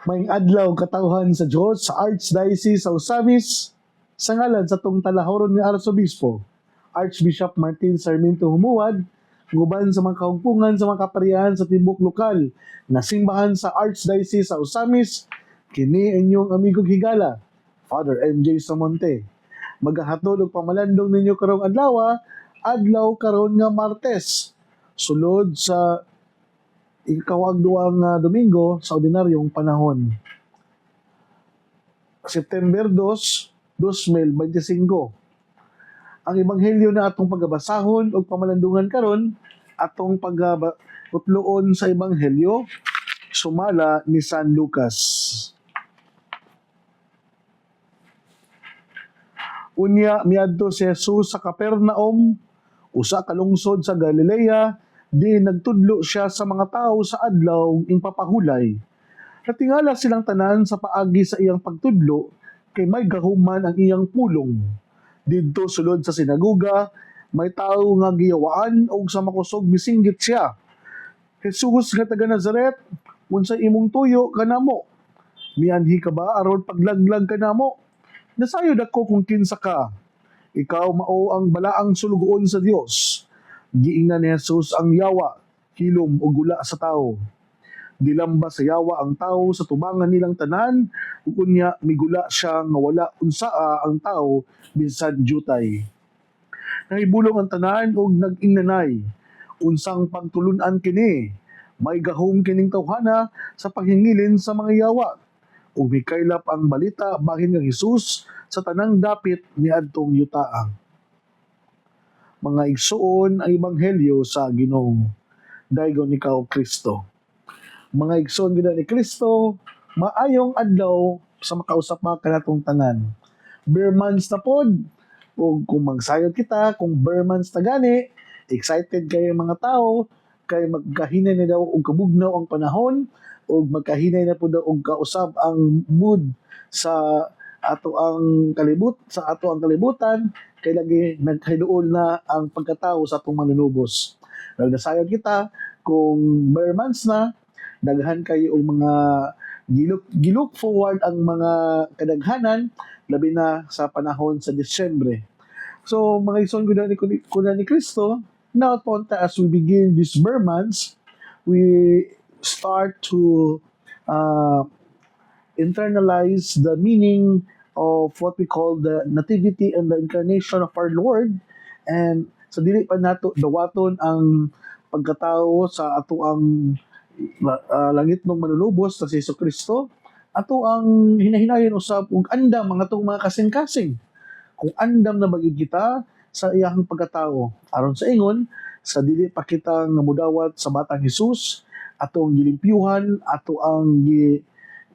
Maing adlaw katawhan sa Dios sa Archdiocese sa Osamis sa ngalan sa tong talahoron ni Arsobispo Archbishop Martin Sarmiento Humuad guban sa mga kahugpungan sa mga kaparian sa tibok lokal na simbahan sa Archdiocese sa Osamis kini inyong amigong higala Father MJ Samonte magahatod og pamalandong ninyo karong adlaw karon nga Martes sulod sa ikawag-duang Domingo sa ordinaryong panahon. September 2, 2025. Ang ebanghelyo na atong pagbabasahon o pamalandungan karon atong pagutloon sa ebanghelyo sumala ni San Lucas. Unya miadto si Jesus sa Capernaum, usa ka lungsod sa Galilea, di nagtudlo siya sa mga tao sa adlaw ing papahulay. Natingala silang tanan sa paagi sa iyang pagtudlo kay may gahuman ang iyang pulong. Didto sulod sa sinagoga, may tao nga giyawaan og sa makusog misinggit siya. Jesus nga taga Nazaret, unsay imong tuyo kanamo? Mianhi ka ba aron paglaglag kanamo? Nasayod ako kung kinsa ka. Ikaw mao ang balaang sulugoon sa Dios. Giingnan ni Jesus ang yawa, hilom o gula sa tao. Dilamba sa yawa ang tao sa tubangan nilang tanan, ug unya migula siya nga wala unsaa ang tao bisan jutay. Nahibulong ang tanan og nag-ingnanay. Unsang pagtulunan kini? May gahom kining tawhana sa paghingilin sa mga yawa. Ug mikaylap ang balita bahin nga Jesus sa tanang dapit ni adtong yutaang. Mga igsuon ang ebanghelyo sa Ginoo. Daygon ikaw Kristo. Mga igsuon gid ni Kristo, maayong adlaw sa makausap mga kanatong tanan. Bear months na pod. O kung magsayod kita, kung bear months na gani, excited kayo mga tao, kay magkahinay na daw og kabugnaw ang panahon, o magkahinay na po daw og kausab ang mood sa ato ang kalibutan kay lagi naghiduol na ang pagkatao sa atong manunubos. Nagdasayod kita kung bare months na daghan kayo og mga gilook forward ang mga kadaghanan labi na sa panahon sa Disyembre. So mga igsoon kuda ni Kristo, now ponta as we begin this bare months, we start to internalize the meaning of what we call the nativity and the incarnation of our Lord, and sa dili pa nato dawaton ang pagkatao sa ato ang langit ng manulubos sa si Jesucristo, ato ang hinahinayon usab og andam ang atong mga kasing-kasing. Kung andam na bagid kita sa iyang pagkatao aron sa ingon sa dili pa kita nga mudawat sa batang Hesus, ato ang gilimpyuhan, ato ang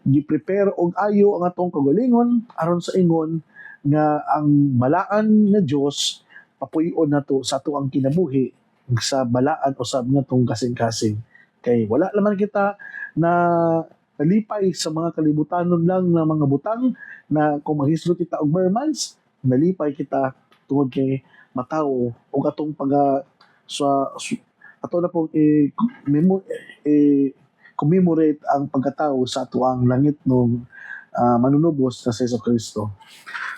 gi-prepare og ayo ang atong kagalingon aron sa ingon nga ang balaan nga Dios papuy-on nato sa ato ang kinabuhi sa balaan usab nga tong kasing-kasing. Kay wala naman kita na nalipay sa mga kalibutanon lang na mga butang na kung maghisgot kita og bare months, nalipay kita tungod kay matawo og atong ato na pong commemorate ang pagkatao sa ato ang langit ng manunubos na sa Jesucristo.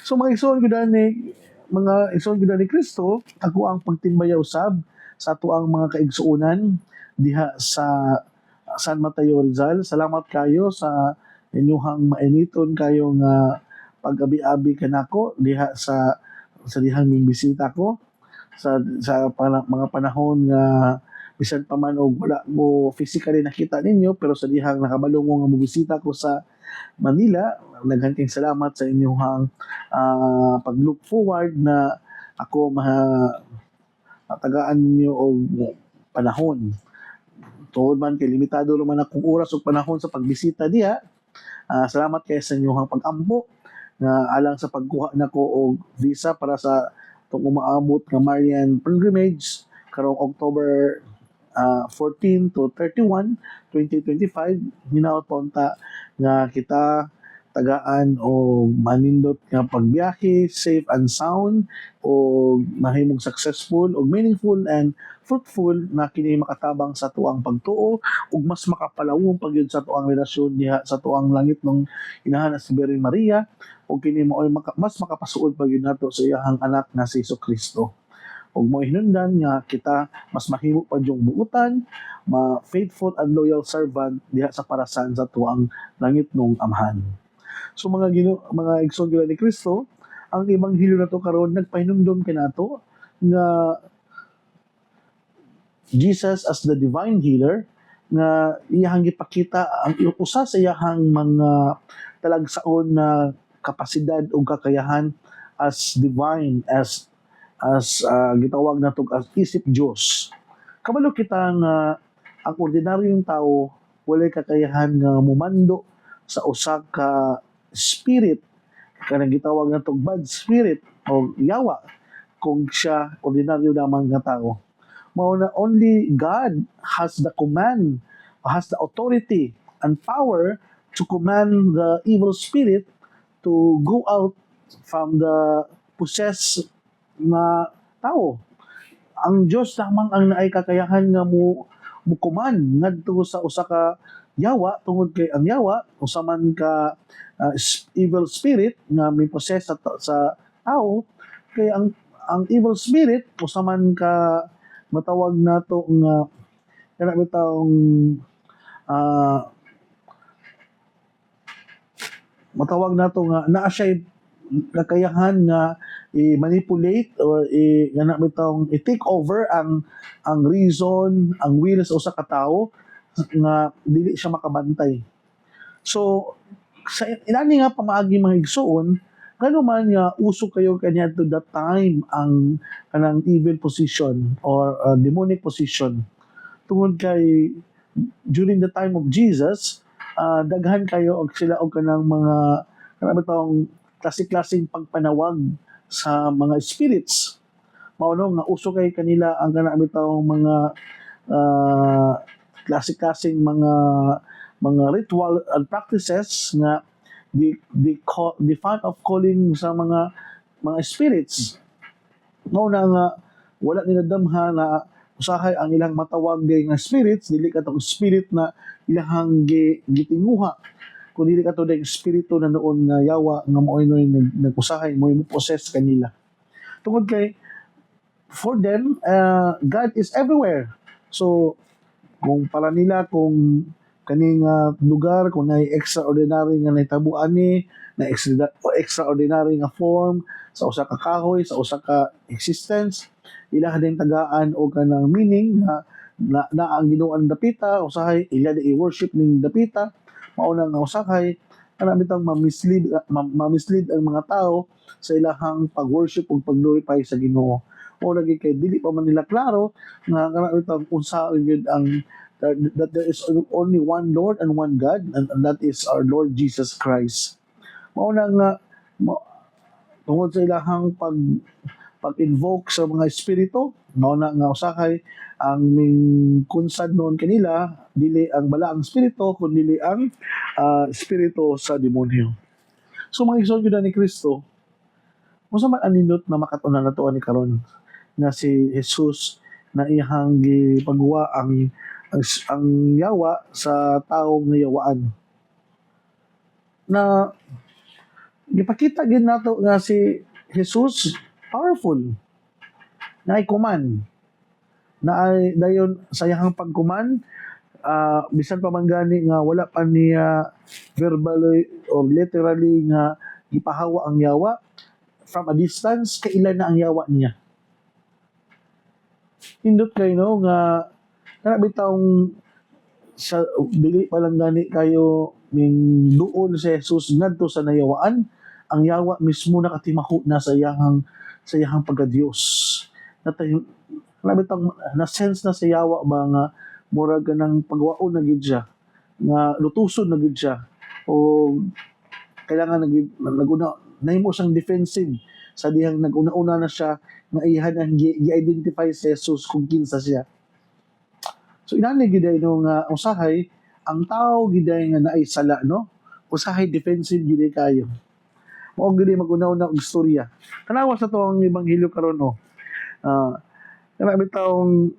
So mga igsoon gyud ni Kristo, ako ang pagtimbaya usab sa ato ang mga kaigsuonan diha sa San Mateo Rizal. Salamat kayo sa inyong mainiton kayo nga pag-abi-abi kanako diha sa dihang bisita ko sa mga panahon nga bisan pa man og wala mo physically nakita ninyo, pero sa dihang nakabalong nga mobisita ko sa Manila, naghanting salamat sa inyong pag-look forward na ako tagaan ninyo og panahon. Tuod man kay limitado naman akong oras o panahon sa pagbisita diha. Salamat kayo sa inyong pag-ampo na alang sa pagkuha nako og visa para sa tong umaabot nga Marian Pilgrimage karong October 14 to 31, 2025, minaot punta nga kita tagaan o manindot nga pagbiyahe, safe and sound, o mahimong successful o meaningful and fruitful na kini makatabang sa tuang pagtuo ug mas makapalawong pagyud sa tuang relasyon diha sa tuang langit nung inahan si Virgin Maria ug kini mao mas makapasuod pagyud nato sa iyahang anak nga si Kristo. Ug mo hinungdan nga kita mas mahimo pa yung buutan, faithful and loyal servant diha sa parasan sa tuang langit nung amahan. So mga igsoon ni Kristo, ang ebanghelyo nato karon nagpahinumdom kanato nga Jesus as the divine healer nga iyahang gipakita ang usa sa iyahang mga talagsaon na kapasidad o kakayahan as divine as gitawag nato as isip Dios. Kabalo kita nga ang ordinaryong tao walay kakayahan nga mumando sa usa ka spirit kanang gitawag nato bad spirit o yawa kung siya ordinaryo lamang nga tao. Mao na only God has the command, has the authority and power to command the evil spirit to go out from the possessed na tao. Ang Diyos lamang ang naay kakayahan nga mukuman ngadto sa usa ka yawa tungod kay ang yawa usa man ka evil spirit nga may possess sa tao kay ang evil spirit usa man ka matawag nato nga kana bitawng matawag nato nga naa siya kakayahan nga i-manipulate or nga bitawng i-take over ang reason, ang will sa usa ka tawo nga dili siya makabantay. So sa inani nga pamaagi mga igsoon, ngano man nga uso kayo kanya to that time ang kanang evil position or demonic position. Tungod kay during the time of Jesus, daghan kayo og sila og kanang mga kanang bitawng klase-klaseng pagpanawag sa mga spirits. Mao no nga uso kay kanila ang kanang bitawng mga klase-klaseng mga ritual and practices nga the fun of calling sa mga spirits. Mao na nga wala nila damha na usahay ang ilang matawag gay nga spirits dili katong spirit na ilahang gitinguha kun dili kato dayong espiritu na noon nga yawa nga mo'y nag-usahay mo possess kanila. Tungod kay for them God is everywhere. So kung para nila kung kaning lugar kung nay extraordinary nga nahitabuan ni na extraordinary nga form sa usa ka kahoy sa usa ka existence ila din tagaan o kanang meaning na ang Ginoo dapita usahay ila di i-worship ning dapita mao na nga usahay kana bitang ma-mislead ang mga tao sa ilahang pag-worship ug pag-glorify sa Ginoo. O lagi kay dili pa man nila klaro nga kana bitang unsa gyud ang that there is only one Lord and one God and that is our Lord Jesus Christ. Mao na nga tungod sa ilahang pag-invoke sa mga espiritu, mao na nga usahay ang ming kunsad noon kanila dili ang balaang espiritu kundi ang espiritu sa demonyo. So mga igsoon gyud ni Kristo, unsa man anindot na makatuna nato ani karon na si Jesus na iyang gipagawa ang yawa sa taong nayawaan. Na gipakita gid nato nga si Jesus powerful. Na ay command. Na ay dayon sa iyang pagkuman bisan pa man gani nga wala pa niya verbally or literally nga gipahawa ang yawa from a distance kailan na ang yawa niya. Indot kay no nga kana bitawng sa dili pa lang gani kayo ming duol si Jesus ngadto sa nayawaan ang yawa mismo nakatimaho na sa iyang pagka-Dios. Kana bitawng na sense na sa yawa ba nga murag kanang pagwaon na gid siya nga lutuson na gid siya o kailangan naguna nahimo siyang defensive sa dihang naguna-una na siya nga ihan ang gi-identify si Jesus kung kinsa siya. So inani giday no nga usahay ang tao giday nga naay sala no usahay defensive giday kayo. Mao giday mag-una-una og istorya. Tanawa sa to ang ebanghelyo karon no. Kana bitawng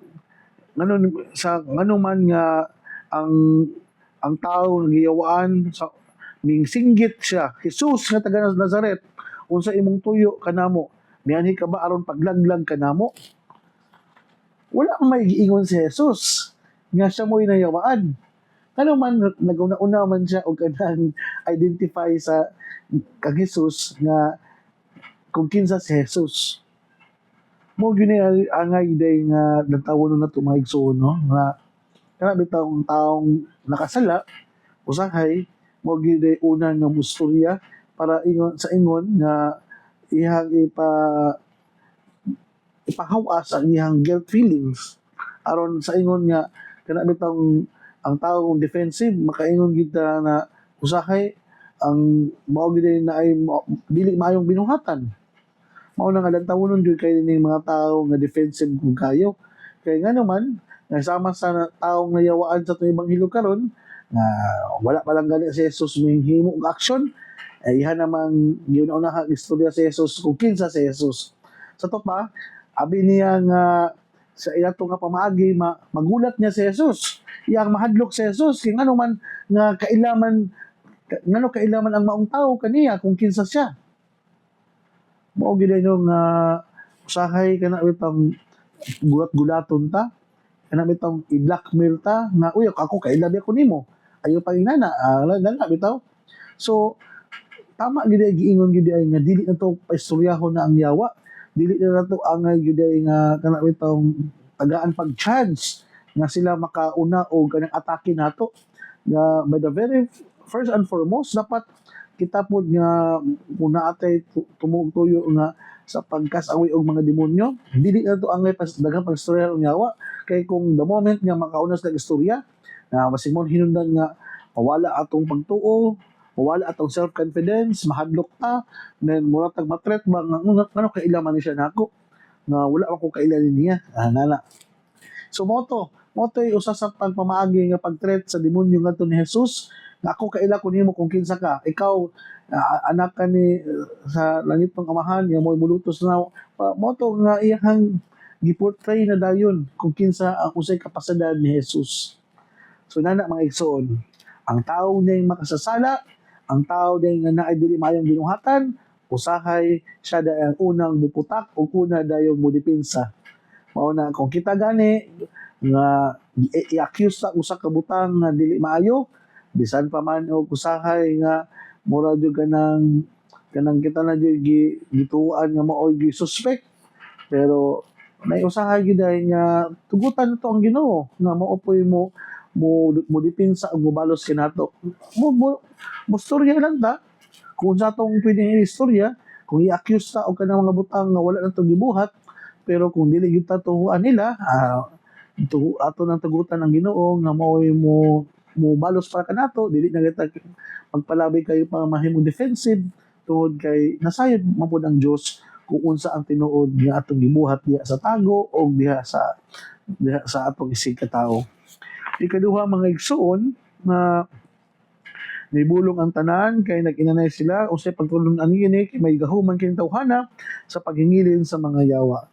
ngano man nga ang tao giyawaan sa ming singgit siya Jesus nga taga Nazaret unsa imong tuyo kanamo mianhi ka ba aron paglaglag kanamo wala kang may giingon si Jesus nga siya mo'y nayawaan ano man naguna-una man siya og kanang identify sa kang Jesus nga kung kinsa si Jesus mo gini angay day nga natawon na tumaig so no nga kana bitawng taong nakasala usahay mo gid una nga mustorya para ingon sa ingon nga ihang ipahawas ang iyang guilt feelings aron sa ingon nga kana bitawng ang taong defensive makaingon gid ta na usahay ang mao gid na ay dili maayong binuhatan mao na nga lantawonon jud kay ning mga tao nga defensive kung kayo kay nga naman nasama sa taong nayawaan sa tuwing Ebanghelyo karon nga wala pa lang gani si Jesus ning himo og action ay ihan namang giuna-unahang istorya si Jesus kung kinsa si Jesus sa to pa abi niya nga sa iyato nga pamaagi magulat niya si Jesus iyang mahadlok si Jesus kay ngano man nga ngano kailaman ang maong tao kaniya kung kinsa siya mao gid yung usahay kana bitang gulat-gulaton ta kana bitang i-blackmail ta nga uy ako kailabi ako nimo ayo panginana lala bitaw so tama gid ay giingon gid ay nga dili na to paistoryahon na ang yawa dili na to angay gid ay nga kana bitang tagaan pag chance nga sila makauna og kanang atake nato nga by the very first and foremost dapat kita pod nga muna atay tumugtuyo nga sa pagkasawi og mga demonyo dili na to angay daghang pagstorya og yawa kay kung the moment nga makaunas kag istorya na masimon hinungdan nga mawala atong pagtuo mawala atong self confidence mahadlok ta then mura tag matret ba nga ngano kailaman ni siya nako nga wala ako kailan niya nana so moto usa sa pagpamaagi nga pagtret sa demonyo ngadto ni Jesus nga ako kaila ko nimo kung kinsa ka ikaw anak ka ni sa langit ng amahan nga mo'y mulutos na moto nga iyang giportray na dayon kung kinsa ang usay kapasidad ni Jesus so nana mga igsoon ang tao ning makasasala ang tao ning nga naay dili maayong binuhatan usahay siya da ang unang buputak o una dayong mudepensa mao na kung kita gani nga i-accuse sa usa ka butang nga dili maayo bisan pa man og usahay nga mura jud kanang kita na jud gituan nga mao gi suspect pero may usahay gid ay nga tugutan nato ang Ginoo nga mao poy mo depensa og mobalos kinato mo storya lang ta kung sa tong pwedeng istorya kung i-accuse ta og kanang mga butang nga wala na to gibuhat pero kung dili gyud ta tuhuan nila ato nang tugutan ang Ginoo nga mao'y mo balos para kanato dili na kita magpalabi kayo pa mahimong defensive tungod kay nasayod man pud ang Dios kung unsa ang tinuod nga atong gibuhat diha sa tago o diha sa atong isig ka tawo ikaduha mga igsoon na nibulong ang tanan kay nag-inanay sila unsay pagtulong ani kay may gahuman kini tawhana sa paghingilin sa mga yawa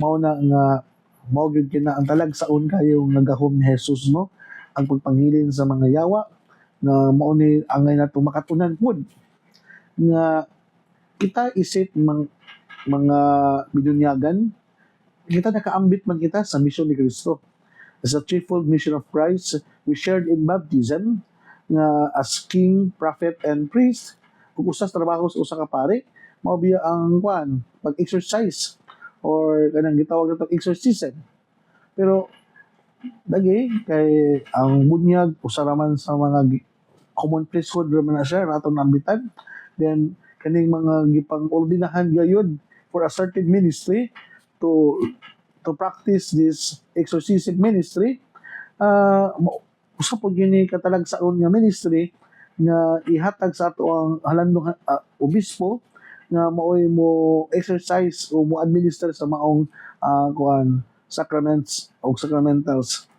mao na nga mao gyud kina ang talagsaon kayo nga gahom ni Jesus no ang pagpangilin sa mga yawa na mao ni angay nato makatunan pud nga kita isip mga bidunyagan kita nakaambit man kita sa misyon ni Kristo as a threefold mission of Christ we shared in baptism nga as king, prophet, and priest kung usas trabaho sa usa ka pare mao biya ang pag-exercise or kanang gitawag natong exorcism pero lagi kay ang bunyag usa raman sa mga common priesthood raman na siya atong nambitan then kaning mga gipang-ordinahan gayud for a certain ministry to practice this exorcism ministry usa po gini katalagsaon nga ministry nga ihatag sa ato ang halandong obispo nga maoy mo exercise o mo administer sa maong sacraments o sacramentals.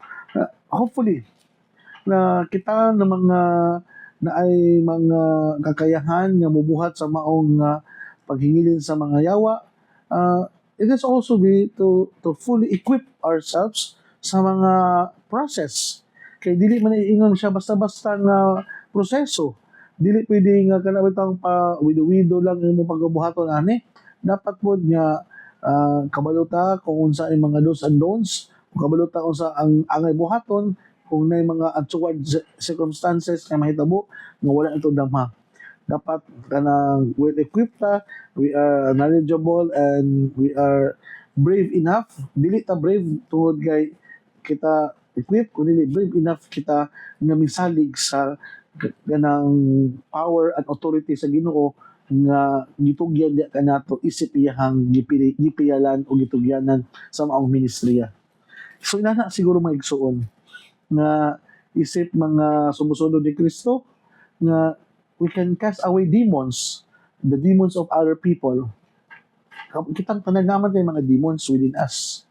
Hopefully, na kita na mga na ay mga kakayahan nga mubuhat sa maong paghingilin sa mga yawa, it is also be to fully equip ourselves sa mga process. Kay dili man iingon siya basta-basta nga proseso. Dili pwede nga kana bitang pa wido-wido lang imong pagbuhaton ani. Dapat pod nga kabaluta kung unsa ay mga do's and don'ts, kung kabaluta unsa ang angay buhaton, kung nay mga untoward circumstances nga mahitabo nga wala ito damha. Dapat kanang well equipped ta, we are knowledgeable and we are brave enough. Dili ta brave tungod kay kita equipped, kundi brave enough kita nga misalig sa ganang power and authority sa Ginoo nga gitugyan diya kanato isip iyahang gipiyalan o gitugyanan sa maong ministriya. So inana siguro maigsuon nga isip mga sumusunod ni Kristo nga we can cast away demons, the demons of other people. Kitang tanagaman tayo mga demons within us.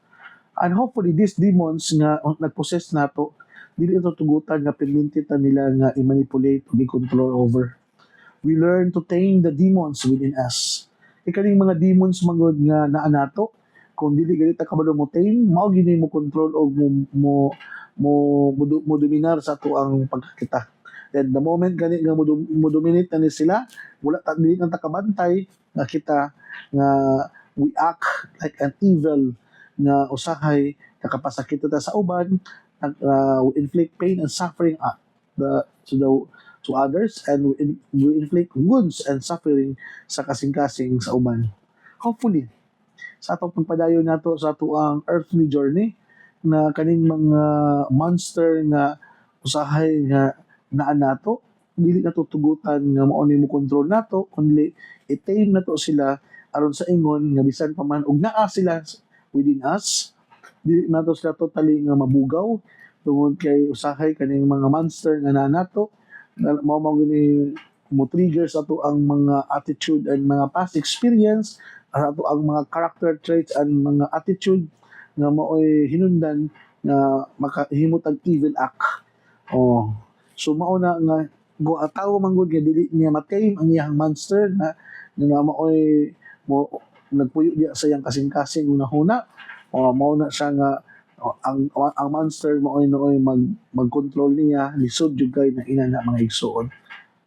And hopefully these demons nga nagpossess nato, dili ito tugutan nga permitted nila nga i-manipulate o i-control over. We learn to tame the demons within us. Ikaning mga demons magod nga naa nato, kung dili gali ta kabalo mo tame, mao gini mo control o mo dominar sa ato ang pagkakita. Then the moment gani nga mo dominate na ni sila, wala ta dili nang takabantay nga kita nga we act like an evil nga usahay nakapasakit ta sa uban, we inflict pain and suffering to others, and we inflict wounds and suffering sa kasing-kasing sa uban. Hopefully, sa atong pagpadayon nato sa ato ang earthly journey na kaning mga monster nga usahay nga naa nato, dili nato tugutan nga mao ni mo control nato, kundi i-tame nato sila aron sa ingon nga bisan pa man og naa sila within us, dili nato sila totally nga mabugaw tungod kay usahay kaning mga monster nga naa nato mao gini mo trigger sa ato ang mga attitude and mga past experience, ato ang mga character traits and mga attitude nga mao'y hinundan nga makahimot ang evil act. So mao na nga go atawo man gud nga dili niya matame ang iyang monster na mao'y mo nagpuyo diya sa iyang kasing-kasing una-una. Mao na siya nga ang monster mao'y nooy mag-control niya lisod jud kay na ina na mga igsoon.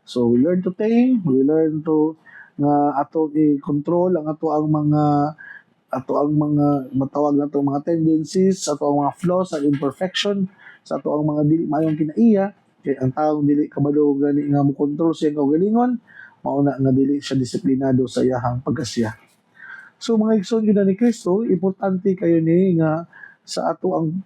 So we learn to tame, we learn to nga ato i-control ang ato ang mga matawag nato mga tendencies, ato ang mga flaws and imperfection, sa ato ang mga dili mayong kinaiya. Kay ang taong dili kabalo gani nga mo control siya kaugalingon, mao na nga dili siya disiplinado sa iyahang pagkasya. So mga igsoon gyud ni Kristo, importante kayo ni nga sa ato ang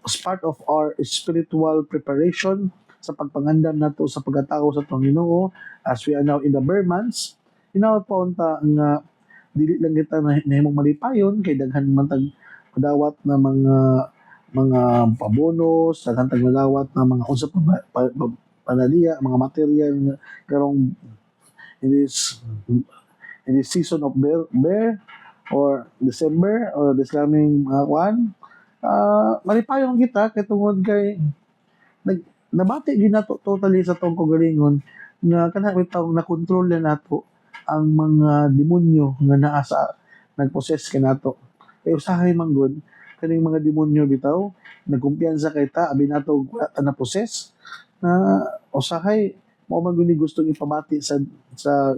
as part of our spiritual preparation sa pagpangandam nato sa pagkatao sa Ginoo as we are now in the bare months. Inawat pa unta nga dili lang kita nahimong malipayon kay daghan man tag madawat na mga pabonus, daghan tag madawat na mga unsa panaliya, mga material karong in this season of bear or December or this coming malipayon kita kay tungod kay nabati gid nato totally sa tong kagalingon nga kana bitaw na control na nato ang mga demonyo nga naa sa nagpossess kanato. Kay usahay man gud kaning mga demonyo bitaw nagkumpiyansa kay ta abi nato na possess na usahay mao man gud ni gustong ipamati sa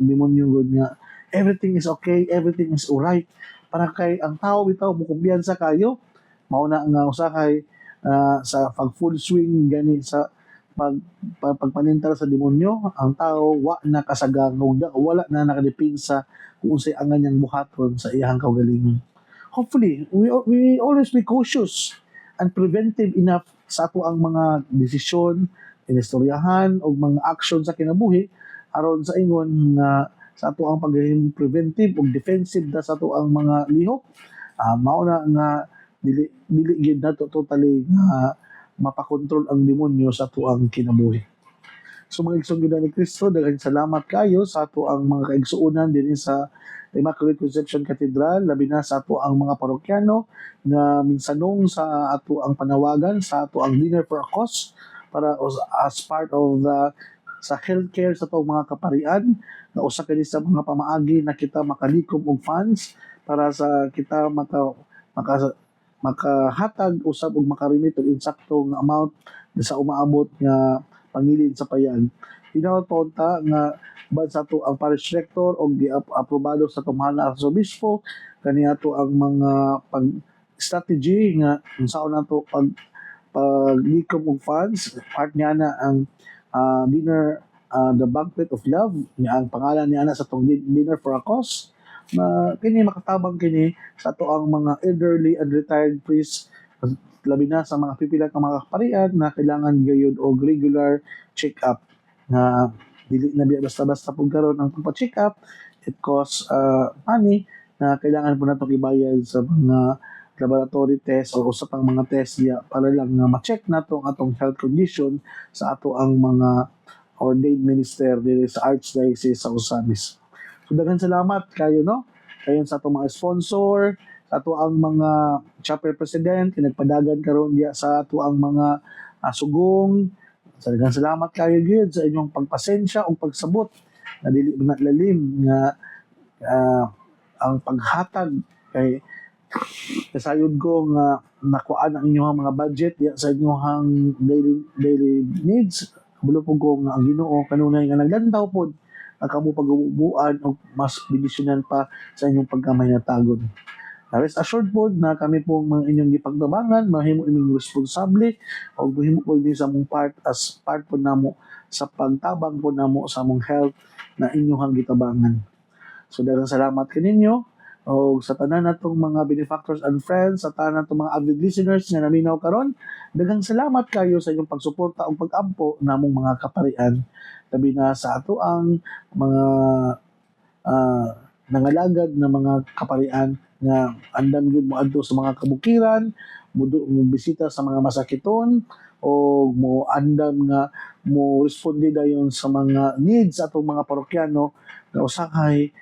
demonyo gud nga everything is okay, everything is alright. Para kay ang tao bitaw mo kumpiyansa kayo, mao na nga usahay sa pag full swing gani sa pagpanintal sa demonyo, ang tao wa na kasagang wala na nakadepinsa kung unsay ang niyang buhaton sa iyang kaugalingon. Hopefully, we always be cautious and preventive enough sa ato ang mga desisyon, inistoryahan o mga action sa kinabuhi aron sa ingon nga sa ato ang pagiging preventive o defensive da sa ato ang mga lihok. Mao na nga dili gid nato totally nga mapakontrol ang demonyo sa ato ang kinabuhi. So mga igsoon gyud ni Kristo, daghang salamat kayo sa ato ang mga kaigsuonan dinhi sa Immaculate Conception Cathedral, labi na sa ato ang mga parokyano na minsanong sa ato ang panawagan sa ato ang Dinner for a Cause para as part of sa healthcare sa atong mga kaparian na usa kini sa mga pamaagi na kita makalikom og funds para sa kita makahatag usab og makarimit og insakto nga amount sa umaabot nga pangilin sa payan. Hinaut pa unta nga bad sa to ang parish rector og aprobado sa tumhana sa obispo kaniya to ang mga pag strategy nga unsaon nato paglikom og funds. Part niya na ang dinner, the banquet of love nga ang pangalan niya na sa tong dinner for a cause na kini makatabang kini sa ato ang mga elderly and retired priests, labi na sa mga pipila ka mga kaparian na kailangan gayud og regular check-up na dili na biya basta-basta pug karon ang pagpa-check up. It costs money na kailangan po nato ibayad sa mga laboratory test o sa pang mga test ya para lang nga ma-check nato ang atong health condition sa ato ang mga ordained minister diri sa Archdiocese sa Osamis. So daghang salamat kayo no. Kayon sa atong mga sponsor, sa ato ang mga chapter president nagpadagan karon diya sa ato ang mga sugong. So daghang salamat kayo gyud sa inyong pagpasensya o pagsabot na dili na lalim nga ang paghatag kay kasayod ko nga nakuan ang inyong mga budget ya sa inyong daily needs. Bulo po ko nga ang Ginoo kanunay nga naglantaw pod kamo pagbubuan o mas bidisyonan pa sa inyong pagkamay na tagon. Rest assured po na kami po mga inyong gipagtabangan, mahimo inyong responsable o mahimo po din sa mong part as part po namo sa pagtabang po namo sa mong health na inyong gitabangan. So daghang salamat kaninyo o sa tanan natong mga benefactors and friends, sa tanan natong mga avid listeners nga naminaw karon. Daghang salamat kayo sa inyong pagsuporta o pag-ampo namong mga kaparian. Labi na sa ato ang mga nangalagad na mga kaparian nga andam gyud moadto sa mga kabukiran, mo bisita sa mga masakiton o mo andam nga mo responde dayon sa mga needs atong mga parokyano nga usahay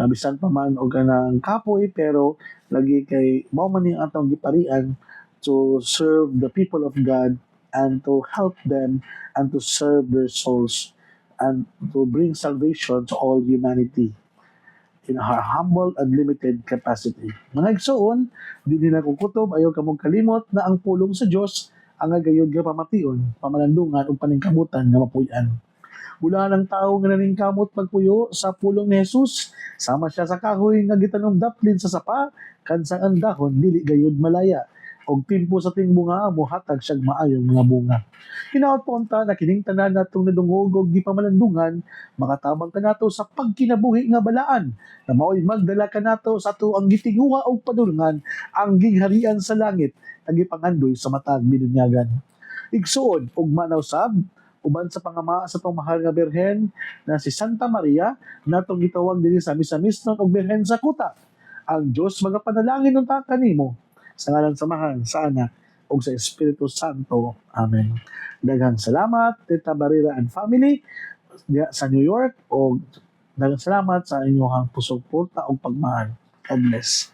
bisan pa man og kanang kapoy pero lagi kay mao man yung atong giparian to serve the people of God and to help them and to serve their souls and to bring salvation to all humanity in our humble and limited capacity. Mga igsoon, di na kukutob, ayaw kamong kalimot na ang pulong sa Dios ang gayud nga pamation, pamalandungan ug paningkamutan nga mapuy-an. Mula ng tao nga naningkamot pagpuyo sa pulong ni Jesus, sama siya sa kahoy nga gitanom daplin sa sapa, kansang ang dahon dili gayud malaya og timpo sa ting bunga mohatag siyang maayong mga bunga. Hinaot po unta na kining tanan natong nadungog og gipamalandungan, makatabang kanato sa pagkinabuhi nga balaan na mao'y magdala kanato sa ato ang gitinguha og padulungan ang gingharian sa langit nga gipangandoy sa matag binunyagan. Igsuon ug manaw sab uban sa pangama sa tong mahal nga birhen na si Santa Maria natong gitawag dinhi sa misa-misnon og birhen sa kuta. Ang Dios magapanalangin unta kanimo sa ngalan sa Mahal, sa Anak, ug sa Espiritu Santo. Amen. Daghang salamat, Tita Barrera and family diya sa New York, o daghang salamat sa inyong pusong porta o pagmahal. God bless.